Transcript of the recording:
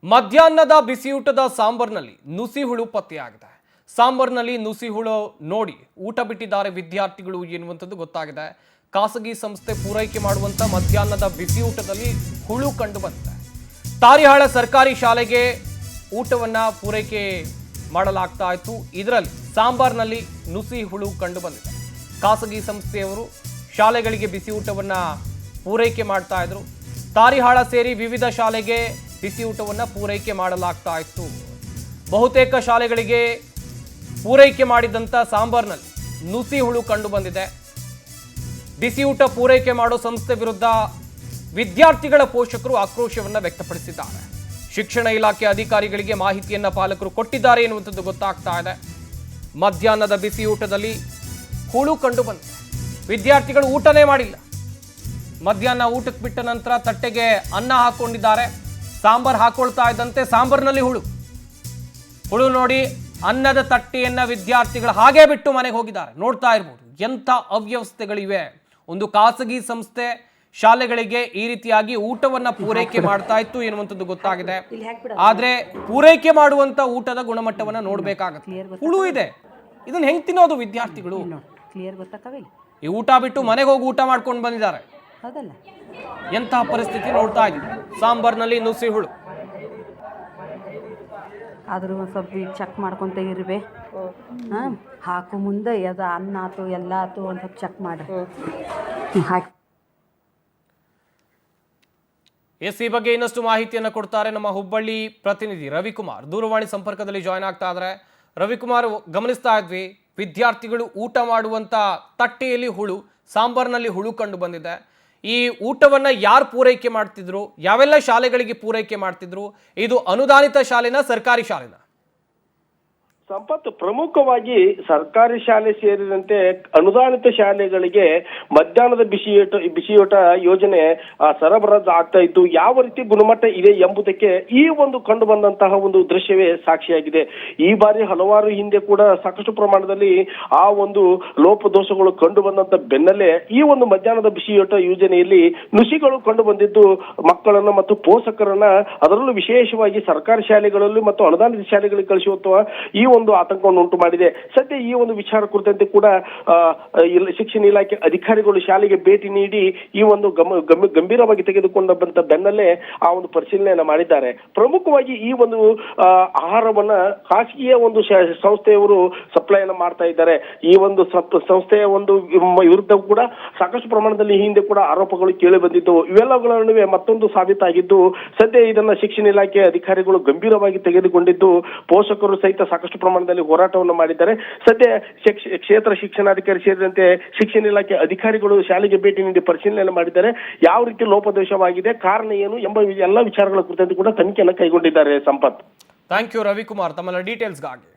ಮಧ್ಯಾಹ್ನದ ಬಿಸಿಯೂಟದ ಸಾಂಬಾರ್ನಲ್ಲಿ ನುಸಿ ಹುಳು ಪತ್ತೆಯಾಗಿದೆ. ಸಾಂಬಾರ್ನಲ್ಲಿ ನುಸಿ ಹುಳು ನೋಡಿ ಊಟ ಬಿಟ್ಟಿದ್ದಾರೆ ವಿದ್ಯಾರ್ಥಿಗಳು ಎನ್ನುವಂಥದ್ದು ಗೊತ್ತಾಗಿದೆ. ಖಾಸಗಿ ಸಂಸ್ಥೆ ಪೂರೈಕೆ ಮಾಡುವಂತ ಮಧ್ಯಾಹ್ನದ ಬಿಸಿಯೂಟದಲ್ಲಿ ಹುಳು ಕಂಡು ಬಂದಿದೆ. ತಾರಿಹಾಳ ಸರ್ಕಾರಿ ಶಾಲೆಗೆ ಊಟವನ್ನ ಪೂರೈಕೆ ಮಾಡಲಾಗ್ತಾ ಇತ್ತು. ಇದರಲ್ಲಿ ಸಾಂಬಾರ್ನಲ್ಲಿ ನುಸಿ ಹುಳು ಕಂಡು ಬಂದಿದೆ. ಖಾಸಗಿ ಸಂಸ್ಥೆಯವರು ಶಾಲೆಗಳಿಗೆ ಬಿಸಿ ಊಟವನ್ನ ಪೂರೈಕೆ ಮಾಡ್ತಾ ಇದ್ರು. ತಾರಿಹಾಳ ಸೇರಿ ವಿವಿಧ ಶಾಲೆಗೆ ಬಿಸಿ ಊಟವನ್ನು ಪೂರೈಕೆ ಮಾಡಲಾಗ್ತಾ ಇತ್ತು. ಬಹುತೇಕ ಶಾಲೆಗಳಿಗೆ ಪೂರೈಕೆ ಮಾಡಿದಂಥ ಸಾಂಬಾರ್ನಲ್ಲಿ ನುಸಿ ಹುಳು ಕಂಡು ಬಂದಿದೆ. ಬಿಸಿ ಊಟ ಪೂರೈಕೆ ಮಾಡೋ ಸಂಸ್ಥೆ ವಿರುದ್ಧ ವಿದ್ಯಾರ್ಥಿಗಳ ಪೋಷಕರು ಆಕ್ರೋಶವನ್ನು ವ್ಯಕ್ತಪಡಿಸಿದ್ದಾರೆ. ಶಿಕ್ಷಣ ಇಲಾಖೆ ಅಧಿಕಾರಿಗಳಿಗೆ ಮಾಹಿತಿಯನ್ನ ಪಾಲಕರು ಕೊಟ್ಟಿದ್ದಾರೆ ಎನ್ನುವಂಥದ್ದು ಗೊತ್ತಾಗ್ತಾ ಇದೆ. ಮಧ್ಯಾಹ್ನದ ಬಿಸಿ ಊಟದಲ್ಲಿ ಹುಳು ಕಂಡು ಬಂದಿದೆ. ವಿದ್ಯಾರ್ಥಿಗಳು ಊಟನೇ ಮಾಡಿಲ್ಲ. ಮಧ್ಯಾಹ್ನ ಊಟಕ್ಕೆ ಬಿಟ್ಟ ನಂತರ ತಟ್ಟೆಗೆ ಅನ್ನ ಹಾಕೊಂಡಿದ್ದಾರೆ. ಸಾಂಬಾರ್ ಹಾಕೊಳ್ತಾ ಇದ್ದಂತೆ ಸಾಂಬಾರ್ನಲ್ಲಿ ಹುಳು ನೋಡಿ ಅನ್ನದ ತಟ್ಟೆಯನ್ನ ವಿದ್ಯಾರ್ಥಿಗಳು ಹಾಗೆ ಬಿಟ್ಟು ಮನೆಗೆ ಹೋಗಿದ್ದಾರೆ. ನೋಡ್ತಾ ಇರ್ಬೋದು ಎಂಥ ಅವ್ಯವಸ್ಥೆಗಳಿವೆ. ಒಂದು ಖಾಸಗಿ ಸಂಸ್ಥೆ ಶಾಲೆಗಳಿಗೆ ಈ ರೀತಿಯಾಗಿ ಊಟವನ್ನ ಪೂರೈಕೆ ಮಾಡ್ತಾ ಇತ್ತು ಎನ್ನುವಂಥದ್ದು ಗೊತ್ತಾಗಿದೆ. ಆದ್ರೆ ಪೂರೈಕೆ ಮಾಡುವಂತ ಊಟದ ಗುಣಮಟ್ಟವನ್ನ ನೋಡ್ಬೇಕಾಗತ್ತೆ. ಹುಳು ಇದೆ, ಇದನ್ನ ಹೆಂಗ್ ತಿನ್ನೋದು ವಿದ್ಯಾರ್ಥಿಗಳು? ಈ ಊಟ ಬಿಟ್ಟು ಮನೆಗೆ ಹೋಗಿ ಊಟ ಮಾಡ್ಕೊಂಡು ಬಂದಿದ್ದಾರೆ. ಎಂತಹ ಪರಿಸ್ಥಿತಿ ನೋಡ್ತಾ ಇದ್ದೀವಿ. ಸಾಂಬಾರ್ನಲ್ಲಿ ನುಸಿ ಹುಳು. ಆದರೂ ಒಂದು ಸ್ವಲ್ಪ ಚೆಕ್ ಮಾಡ್ಕೊತ ಇರ್ಬೇ. ಹಾಕು ಮುಂದೆ ಅದು ಅನ್ನ ಆತು ಎಲ್ಲ ಆತು ಒಂದು ಸ್ವಲ್ಪ ಚೆಕ್ ಮಾಡ್ರಿ. ಹಾಕಿ ಈ ಬಗ್ಗೆ ಇನ್ನಷ್ಟು ಮಾಹಿತಿಯನ್ನು ಕೊಡ್ತಾರೆ ನಮ್ಮ ಹುಬ್ಬಳ್ಳಿ ಪ್ರತಿನಿಧಿ ರವಿಕುಮಾರ್. ದೂರವಾಣಿ ಸಂಪರ್ಕದಲ್ಲಿ ಜಾಯ್ನ್ ಆಗ್ತಾ ಇದ್ದಾರೆ. ರವಿಕುಮಾರ್, ಗಮನಿಸ್ತಾ ಇದ್ವಿ ವಿದ್ಯಾರ್ಥಿಗಳು ಊಟ ಮಾಡುವಂತ ತಟ್ಟೆಯಲ್ಲಿ ಹುಳು, ಸಾಂಬಾರ್ನಲ್ಲಿ ಹುಳು ಕಂಡು ಬಂದಿದೆ. ಈ ಊಟವನ್ನ ಯಾರು ಪೂರೈಕೆ ಮಾಡ್ತಿದ್ರು? ಯಾವೆಲ್ಲ ಶಾಲೆಗಳಿಗೆ ಪೂರೈಕೆ ಮಾಡ್ತಿದ್ರು? ಇದು ಅನುದಾನಿತ ಶಾಲೆನಾ, ಸರ್ಕಾರಿ ಶಾಲೆನಾ? ಸಂಪತ್, ಪ್ರಮುಖವಾಗಿ ಸರ್ಕಾರಿ ಶಾಲೆ ಸೇರಿದಂತೆ ಅನುದಾನಿತ ಶಾಲೆಗಳಿಗೆ ಮಧ್ಯಾಹ್ನದ ಬಿಸಿಯೂಟ ಯೋಜನೆ ಸರಬರಾಜು ಆಗ್ತಾ ಇದ್ದು ಯಾವ ರೀತಿ ಗುಣಮಟ್ಟ ಇದೆ ಎಂಬುದಕ್ಕೆ ಈ ಒಂದು ಕಂಡು ಬಂದಂತಹ ಒಂದು ದೃಶ್ಯವೇ ಸಾಕ್ಷಿಯಾಗಿದೆ. ಈ ಬಾರಿ ಹಲವಾರು ಹಿಂದೆ ಕೂಡ ಸಾಕಷ್ಟು ಪ್ರಮಾಣದಲ್ಲಿ ಆ ಒಂದು ಲೋಪದೋಷಗಳು ಕಂಡು ಬಂದಂತ ಬೆನ್ನಲ್ಲೇ ಈ ಒಂದು ಮಧ್ಯಾಹ್ನದ ಬಿಸಿಯೂಟ ಯೋಜನೆಯಲ್ಲಿ ನುಸಿಗಳು ಕಂಡು ಬಂದಿದ್ದು ಮಕ್ಕಳನ್ನ ಮತ್ತು ಪೋಷಕರನ್ನ, ಅದರಲ್ಲೂ ವಿಶೇಷವಾಗಿ ಸರ್ಕಾರಿ ಶಾಲೆಗಳಲ್ಲಿ ಮತ್ತು ಅನುದಾನಿತ ಶಾಲೆಗಳಿಗೆ ಕಳಿಸುವ ಈ ಒಂದು ಆತಂಕವನ್ನು ಉಂಟು ಮಾಡಿದೆ. ಸದ್ಯ ಈ ಒಂದು ವಿಚಾರ ಕುರಿತಂತೆ ಕೂಡ ಶಿಕ್ಷಣ ಇಲಾಖೆ ಅಧಿಕಾರಿಗಳು ಶಾಲೆಗೆ ಭೇಟಿ ನೀಡಿ ಈ ಒಂದು ಗಂಭೀರವಾಗಿ ತೆಗೆದುಕೊಂಡ ಬಂದ ಬೆನ್ನಲ್ಲೇ ಆ ಒಂದು ಪರಿಶೀಲನೆಯನ್ನ ಮಾಡಿದ್ದಾರೆ. ಪ್ರಮುಖವಾಗಿ ಈ ಒಂದು ಆಹಾರವನ್ನ ಖಾಸಗಿಯ ಒಂದು ಸಂಸ್ಥೆಯವರು ಸಪ್ಲೈಯನ್ನ ಮಾಡ್ತಾ ಇದ್ದಾರೆ. ಈ ಒಂದು ಸಂಸ್ಥೆಯ ಒಂದು ವಿರುದ್ಧ ಕೂಡ ಸಾಕಷ್ಟು ಪ್ರಮಾಣದಲ್ಲಿ ಹಿಂದೆ ಕೂಡ ಆರೋಪಗಳು ಕೇಳಿ ಬಂದಿದ್ದವು. ಇವೆಲ್ಲಗಳ ನಡುವೆ ಮತ್ತೊಂದು ಸಾಬೀತಾಗಿದ್ದು ಸದ್ಯ ಇದನ್ನ ಶಿಕ್ಷಣ ಇಲಾಖೆ ಅಧಿಕಾರಿಗಳು ಗಂಭೀರವಾಗಿ ತೆಗೆದುಕೊಂಡಿದ್ದು ಪೋಷಕರು ಸಹಿತ ಸಾಕಷ್ಟು ಪ್ರಮಾಣದಲ್ಲಿ ಹೋರಾಟವನ್ನು ಮಾಡಿದ್ದಾರೆ. ಸದ್ಯ ಕ್ಷೇತ್ರ ಶಿಕ್ಷಣಾಧಿಕಾರಿ ಸೇರಿದಂತೆ ಶಿಕ್ಷಣ ಇಲಾಖೆ ಅಧಿಕಾರಿಗಳು ಶಾಲೆಗೆ ಭೇಟಿ ನೀಡಿ ಪರಿಶೀಲನೆ ಮಾಡಿದ್ದಾರೆ. ಯಾವ ರೀತಿ ಲೋಪದೋಷವಾಗಿದೆ, ಕಾರಣ ಏನು ಎಂಬ ಎಲ್ಲ ವಿಚಾರಗಳ ಕುರಿತಂತೆ ಕೂಡ ತನಿಖೆಯನ್ನು ಕೈಗೊಂಡಿದ್ದಾರೆ. ಸಂಪತ್, ಥ್ಯಾಂಕ್ ಯು ರವಿಕುಮಾರ್ ತಮ್ಮ ಡೀಟೇಲ್ಸ್ಗಾಗಿ.